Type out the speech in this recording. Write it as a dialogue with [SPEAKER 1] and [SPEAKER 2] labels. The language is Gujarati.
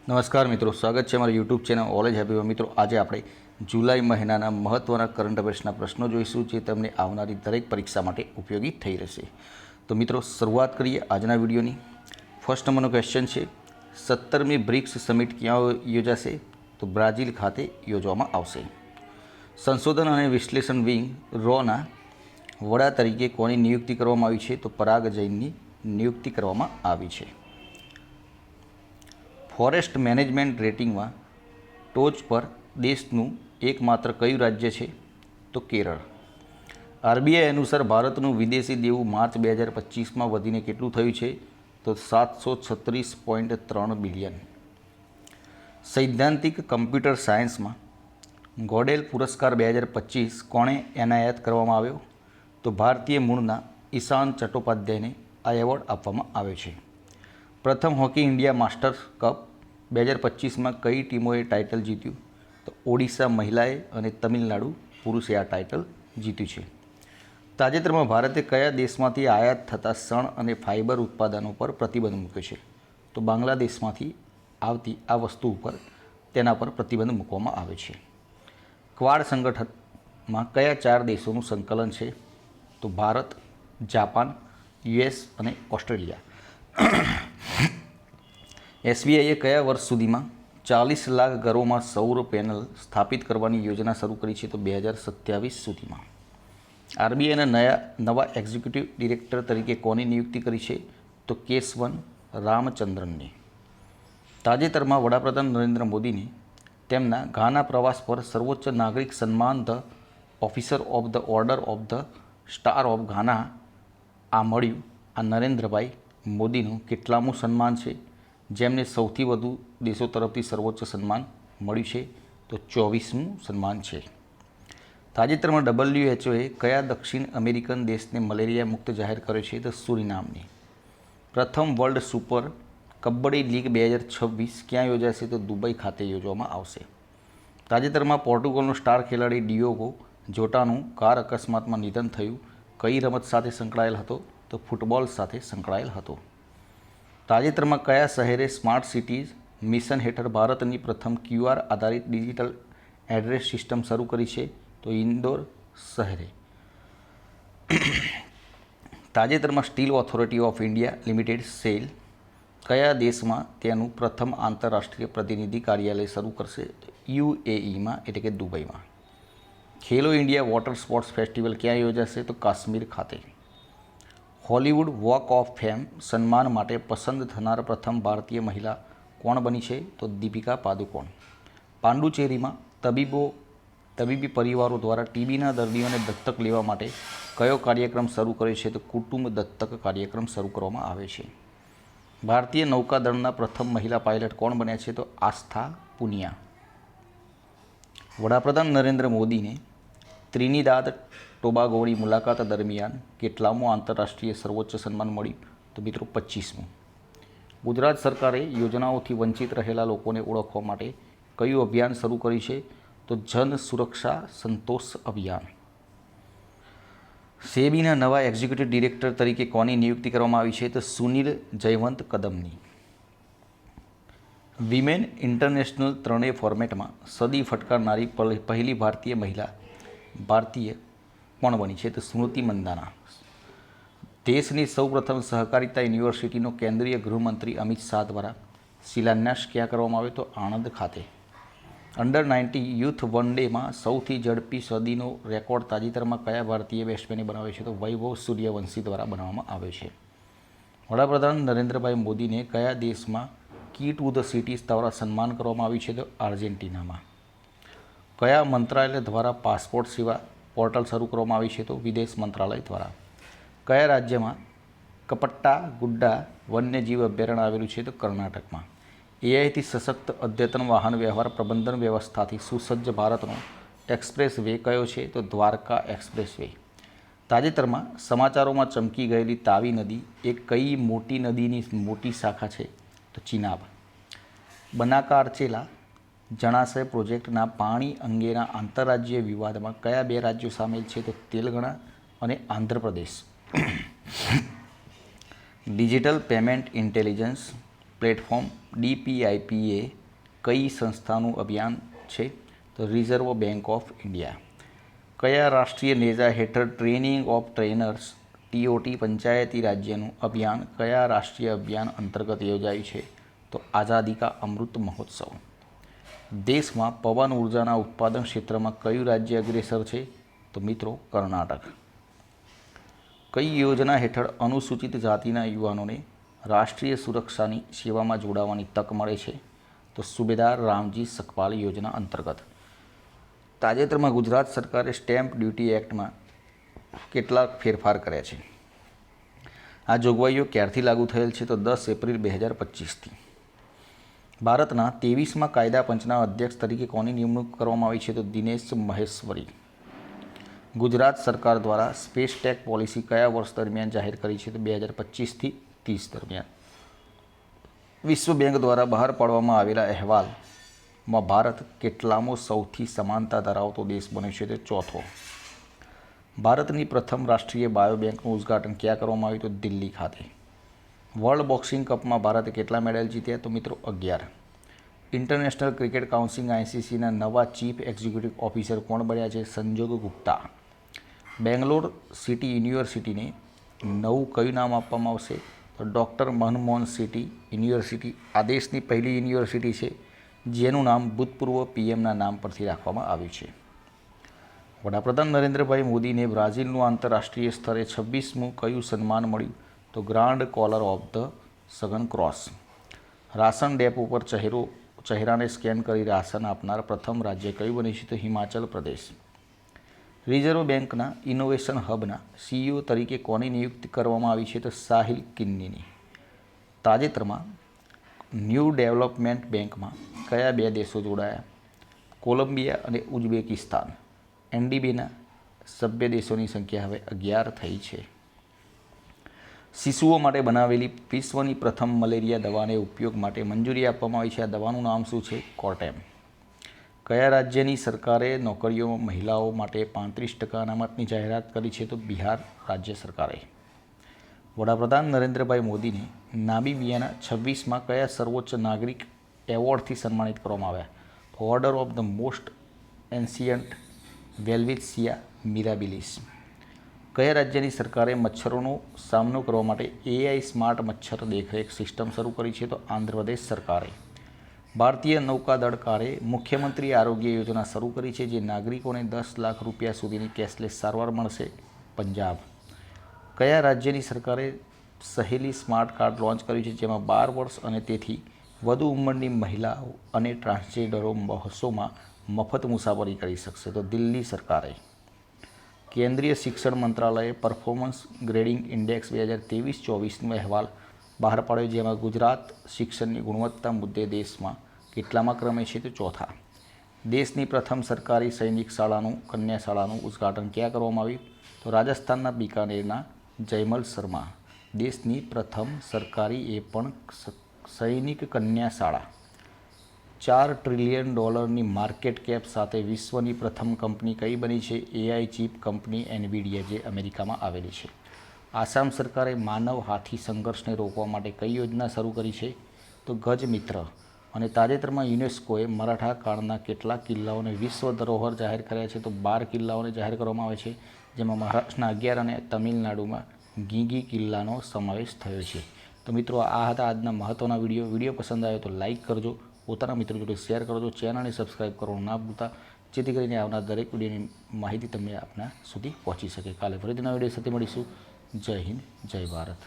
[SPEAKER 1] નમસ્કાર મિત્રો, સ્વાગત છે અમારા યુટ્યુબ ચેનલ ઓલેજ હેપી. મિત્રો, આજે આપણે જુલાઈ મહિનાના મહત્ત્વના કરંટ અફેર્સના પ્રશ્નો જોઈશું, જે તમને આવનારી દરેક પરીક્ષા માટે ઉપયોગી થઈ રહેશે. તો મિત્રો, શરૂઆત કરીએ આજના વિડીયોની. ફર્સ્ટ નંબરનો ક્વેશ્ચન છે, 17મી બ્રિક્સ સમિટ ક્યાં યોજાશે? તો બ્રાઝિલ ખાતે યોજવામાં આવશે. સંશોધન અને વિશ્લેષણ વિંગ રોના વડા તરીકે કોની નિયુક્તિ કરવામાં આવી છે? તો પરાગ જૈનની નિયુક્તિ કરવામાં આવી છે. ફોરેસ્ટ મેનેજમેન્ટ રેટિંગમાં ટોચ પર દેશનું એકમાત્ર કયું રાજ્ય છે? તો કેરળ. આરબીઆઈ અનુસાર ભારતનું વિદેશી દેવું માર્ચ 2025માં વધીને કેટલું થયું છે? તો 736.3 બિલિયન. સૈદ્ધાંતિક કમ્પ્યુટર સાયન્સમાં ગોડેલ પુરસ્કાર 2025 કોણે એનાયત કરવામાં આવ્યો? તો ભારતીય મૂળના ઈશાન ચટ્ટોપાધ્યાયને આ એવોર્ડ આપવામાં આવ્યો છે. પ્રથમ હોકી ઇન્ડિયા માસ્ટર્સ કપ 2025માં કઈ ટીમોએ ટાઇટલ જીત્યું? તો ઓડિશા મહિલાએ અને તમિલનાડુ પુરુષે આ ટાઇટલ જીત્યું છે. તાજેતરમાં ભારતે કયા દેશમાંથી આયાત થતા શણ અને ફાઇબર ઉત્પાદનો પર પ્રતિબંધ મૂક્યો છે? તો બાંગ્લાદેશમાંથી આવતી આ વસ્તુ ઉપર તેના પર પ્રતિબંધ મૂકવામાં આવે છે. ક્વાડ સંગઠનમાં કયા 4 દેશોનું સંકલન છે? તો ભારત, જાપાન, યુએસ અને ઓસ્ટ્રેલિયા. એસબીઆઈએ કયા વર્ષ સુધીમાં 40 લાખ ઘરોમાં સૌર પેનલ સ્થાપિત કરવાની યોજના શરૂ કરી છે? તો 2027 સુધીમાં. આરબીઆઈના નવા એક્ઝિક્યુટિવ ડિરેક્ટર તરીકે કોની નિયુક્તિ કરી છે? તો કેશવન રામચંદ્રનને. તાજેતરમાં વડાપ્રધાન નરેન્દ્ર મોદીને તેમના ઘાના પ્રવાસ પર સર્વોચ્ચ નાગરિક સન્માન the officer of the order of the star of Ghana આ મળ્યું. આ નરેન્દ્રભાઈ મોદીનું કેટલામું સન્માન છે, જેમને સૌથી વધુ દેશો તરફથી સર્વોચ્ચ સન્માન મળ્યું છે? તો 24મું સન્માન છે. તાજેતરમાં WHOએ કયા દક્ષિણ અમેરિકન દેશને મલેરિયા મુક્ત જાહેર કર્યો છે? તો સુરિનામને. પ્રથમ વર્લ્ડ સુપર કબડ્ડી લીગ 2026 ક્યાં યોજાશે? તો દુબઈ ખાતે યોજવામાં આવશે. તાજેતરમાં પોર્ટુગલનો સ્ટાર ખેલાડી ડિયોગો જોટાનું કાર અકસ્માતમાં નિધન થયું. કઈ રમત સાથે સંકળાયેલ હતો? તો ફૂટબોલ સાથે સંકળાયેલ હતો. તાજેતરમાં કયા શહેરે સ્માર્ટ સિટીઝ મિશન હેઠળ ભારતની પ્રથમ QR આધારિત ડિજિટલ એડ્રેસ સિસ્ટમ શરૂ કરી છે? તો ઇન્દોર શહેરે. તાજેતરમાં steel authority of India limited cell કયા દેશમાં તેનું પ્રથમ આંતરરાષ્ટ્રીય પ્રતિનિધિ કાર્યાલય શરૂ કરશે? UAEમાં એટલે કે દુબઈમાં. ખેલો ઇન્ડિયા વોટર સ્પોર્ટ્સ ફેસ્ટિવલ ક્યાં યોજાશે? તો કાશ્મીર ખાતે. હોલિવૂડ વોક ઓફ ફેમ સન્માન માટે પસંદ થનાર પ્રથમ ભારતીય મહિલા કોણ બની છે? તો દીપિકા પાદુકોણ. પાંડુચેરીમાં તબીબી પરિવારો દ્વારા ટીબીના દર્દીઓને દત્તક લેવા માટે કયો કાર્યક્રમ શરૂ કર્યો છે? તો કુટુંબ દત્તક કાર્યક્રમ શરૂ કરવામાં આવે છે. ભારતીય નૌકાદળના પ્રથમ મહિલા પાયલટ કોણ બન્યા છે? તો આસ્થા પુનિયા. વડાપ્રધાન નરેન્દ્ર મોદીને ત્રિનિદાદ ટોબાગોની મુલાકાત દરમિયાન કેટલામું આંતરરાષ્ટ્રીય સર્વોચ્ચ સન્માન મળ્યું? તો મિત્રો 25મું. ગુજરાત સરકારે યોજનાઓથી વંચિત રહેલા લોકોને ઓળખવા માટે કયું અભિયાન શરૂ કર્યું છે? તો જન સુરક્ષા સંતોષ અભિયાન. સેબીના નવા એક્ઝિક્યુટિવ ડિરેક્ટર તરીકે કોની નિયુક્તિ કરવામાં આવી છે? તો સુનિલ જયવંત કદમની. વિમેન ઇન્ટરનેશનલ ત્રણેય ફોર્મેટમાં સદી ફટકારનારી પહેલી ભારતીય કોણ બની છે? તો સ્મૃતિ મંદાના. દેશની સૌપ્રથમ સહકારિતા યુનિવર્સિટીનો કેન્દ્રીય ગૃહમંત્રી અમિત શાહ દ્વારા શિલાન્યાસ ક્યાં કરવામાં આવ્યો? તો આણંદ ખાતે. અંડર-19 યુથ વન ડેમાં સૌથી ઝડપી સદીનો રેકોર્ડ તાજેતરમાં કયા ભારતીય બેટ્સમેને બનાવ્યો છે? તો વૈભવ સૂર્યવંશી દ્વારા બનાવવામાં આવ્યો છે. વડાપ્રધાન નરેન્દ્રભાઈ મોદીને કયા દેશમાં કી ટુ ધ સિટીઝ દ્વારા સન્માન કરવામાં આવ્યું છે? તો આર્જેન્ટિનામાં. કયા મંત્રાલય દ્વારા પાસપોર્ટ સેવા પોર્ટલ શરૂ કરવામાં આવી છે? તો વિદેશ મંત્રાલય દ્વારા. કયા રાજ્યમાં કપટ્ટા ગુડ્ડા વન્યજીવ અભયારણ્ય આવેલું છે? તો કર્ણાટકમાં. એઆઈથી સશક્ત અદ્યતન વાહન વ્યવહાર પ્રબંધન વ્યવસ્થાથી સુસજ્જ ભારતનો એક્સપ્રેસ વે કયો છે? તો દ્વારકા એક્સપ્રેસ વે. તાજેતરમાં સમાચારોમાં ચમકી ગયેલી તાવી નદી એ કઈ મોટી નદીની મોટી શાખા છે? તો ચિનાબ. બનાકારચેલા જળાશય પ્રોજેક્ટના પાણી અંગેના આંતરરાજ્ય વિવાદમાં કયા 2 રાજ્યો સામેલ છે? તો તેલંગાણા અને Andhra Pradesh. Digital payment intelligence platform DPIP એ કઈ સંસ્થાનું અભિયાન છે? તો રિઝર્વ બેંક ઓફ ઇન્ડિયા. કયા રાષ્ટ્રીય નેજા હેઠળ ટ્રેનિંગ ઓફ ટ્રેનર્સ TOT પંચાયતી રાજ્યનું અભિયાન કયા રાષ્ટ્રીય અભિયાન અંતર્ગત યોજાયું છે? તો આઝાદી કા અમૃત મહોત્સવ. દેશમાં પવન ઉર્જાના ઉત્પાદન ક્ષેત્રમાં કયું રાજ્ય અગ્રેસર છે? તો મિત્રો કર્ણાટક. કઈ યોજના હેઠળ અનુસૂચિત જાતિના યુવાનોને રાષ્ટ્રીય સુરક્ષાની સેવામાં જોડાવાની તક મળે છે? તો સુબેદાર રામજી સકપાલ યોજના અંતર્ગત. તાજેતરમાં ગુજરાત સરકારે સ્ટેમ્પ ડ્યુટી એક્ટમાં કેટલાક ફેરફાર કર્યા છે? આ જોગવાઈઓ ક્યારથી લાગુ થયેલ છે? તો 10 એપ્રિલ 2025થી. ભારતના 23મા કાયદા પંચના અધ્યક્ષ તરીકે કોની નિમણૂક કરવામાં આવી છે? તો દિનેશ મહેશ્વરી. ગુજરાત સરકાર દ્વારા સ્પેસ ટેક પોલિસી કયા વર્ષ દરમિયાન જાહેર કરી છે? તો 2025થી 30 દરમિયાન. વિશ્વ બેંક દ્વારા બહાર પાડવામાં આવેલા અહેવાલમાં ભારત કેટલામો સૌથી સમાનતા ધરાવતો દેશ બન્યો છે? તો ચોથો. ભારતની પ્રથમ રાષ્ટ્રીય બાયો બેંકનું ઉદ્ઘાટન ક્યાં કરવામાં આવ્યું? તો દિલ્હી ખાતે. વર્લ્ડ બોક્સિંગ કપમાં ભારતે કેટલા મેડલ જીત્યા? તો મિત્રો 11. ઇન્ટરનેશનલ ક્રિકેટ કાઉન્સિલ ICCના નવા ચીફ એક્ઝિક્યુટિવ ઓફિસર કોણ બન્યા છે? સંજોગ ગુપ્તા. બેંગ્લોર સિટી યુનિવર્સિટીને નવું કયું નામ આપવામાં આવશે? તો ડૉક્ટર મનમોહન સિટી યુનિવર્સિટી આ દેશની પહેલી યુનિવર્સિટી છે જેનું નામ ભૂતપૂર્વ PMના નામ પરથી રાખવામાં આવ્યું છે. વડાપ્રધાન નરેન્દ્રભાઈ મોદીને બ્રાઝિલનું આંતરરાષ્ટ્રીય સ્તરે 26મું કયું સન્માન મળ્યું? તો ગ્રાન્ડ કોલર ઓફ ધ સગન ક્રોસ. રાશન ડેપો પર ચહેરાને સ્કેન કરી રાશન આપનાર પ્રથમ રાજ્ય કયું બન્યું છે? તો હિમાચલ પ્રદેશ. રિઝર્વ બેંકના ઇનોવેશન હબના CEO તરીકે કોની નિયુક્તિ કરવામાં આવી છે? તો સાહિલ કિન્નીની. તાજેતરમાં ન્યૂ ડેવલપમેન્ટ બેંકમાં કયા બે દેશો જોડાયા? કોલંબિયા અને ઉઝબેકિસ્તાન. NDBના સભ્ય દેશોની સંખ્યા હવે 11 થઈ છે. શિશુઓ માટે બનાવેલી વિશ્વની પ્રથમ મલેરિયા દવાને ઉપયોગ માટે મંજૂરી આપવામાં આવી છે. આ દવાનું નામ શું છે? કોર્ટેમ. કયા રાજ્યની સરકારે નોકરીઓમાં મહિલાઓ માટે 35% અનામતની જાહેરાત કરી છે? તો બિહાર રાજ્ય સરકારે. વડાપ્રધાન નરેન્દ્રભાઈ મોદીને નામીબિયાના 26મા કયા સર્વોચ્ચ નાગરિક એવોર્ડથી સન્માનિત કરવામાં આવ્યા? Order of the most ancient Welwitschia Mirabilis. કયા રાજ્યની સરકારે મચ્છરોનો સામનો કરવા માટે AI સ્માર્ટ મચ્છર દેખરેખ સિસ્ટમ શરૂ કરી છે? તો આંધ્રપ્રદેશ સરકારે. ભારતીય નૌકાદળકારે મુખ્યમંત્રી આરોગ્ય યોજના શરૂ કરી છે જે નાગરિકોને 10 લાખ રૂપિયા સુધીની કેશલેસ સારવાર મળશે. પંજાબ. કયા રાજ્યની સરકારે સહેલી સ્માર્ટ કાર્ડ લોન્ચ કર્યું છે જેમાં 12 વર્ષ અને તેથી વધુ ઉંમરની મહિલાઓ અને ટ્રાન્સજેન્ડરો બસોમાં મફત મુસાફરી કરી શકશે? તો દિલ્હી સરકારે. કેન્દ્રીય શિક્ષણ મંત્રાલયે પરફોર્મન્સ ગ્રેડિંગ ઇન્ડેક્સ 2023-24નો અહેવાલ બહાર પાડ્યો જેમાં ગુજરાત શિક્ષણની ગુણવત્તા મુદ્દે દેશમાં કેટલામા ક્રમે છે? તો ચોથા. દેશની પ્રથમ સરકારી સૈનિક શાળાનું કન્યા શાળાનું ઉદ્ઘાટન ક્યાં કરવામાં આવ્યું? તો રાજસ્થાનના બિકાનેરના જયમલ શર્મા. દેશની પ્રથમ સરકારી એ પણ સૈનિક કન્યા શાળા. $4 ટ્રિલિયન માર્કેટ કેપ સાથે વિશ્વની પ્રથમ કંપની કઈ બની છે? AI ચીપ કંપની NVIDIA જે અમેરિકામાં આવેલી છે. આસામ સરકારે માનવ હાથી સંઘર્ષને રોકવા માટે કઈ યોજના શરૂ કરી છે? તો ગજ મિત્ર. અને તાજેતરમાં યુનેસ્કોએ મરાઠા કાળના કેટલાક કિલ્લાઓને વિશ્વ ધરોહર જાહેર કર્યા છે? તો 12 કિલ્લાઓને જાહેર કરવામાં આવે છે જેમાં મહારાષ્ટ્રના 11 અને તમિલનાડુમાં ગીગી કિલ્લાનો સમાવેશ થયો છે. તો મિત્રો આ હતા આજના મહત્ત્વના વિડીયો પસંદ આવ્યો તો લાઇક કરજો, પોતાના મિત્રો જોડે શેર કરજો, ચેનલને સબસ્ક્રાઈબ કરવાનું ના ભૂલતા જેથી કરીને આવનાર દરેક વિડીયોની માહિતી તમને આપના સુધી પહોંચી શકે. કાલે ફરીથી નવા વિડીયો સાથે મળીશું. જય હિન્દ, જય ભારત.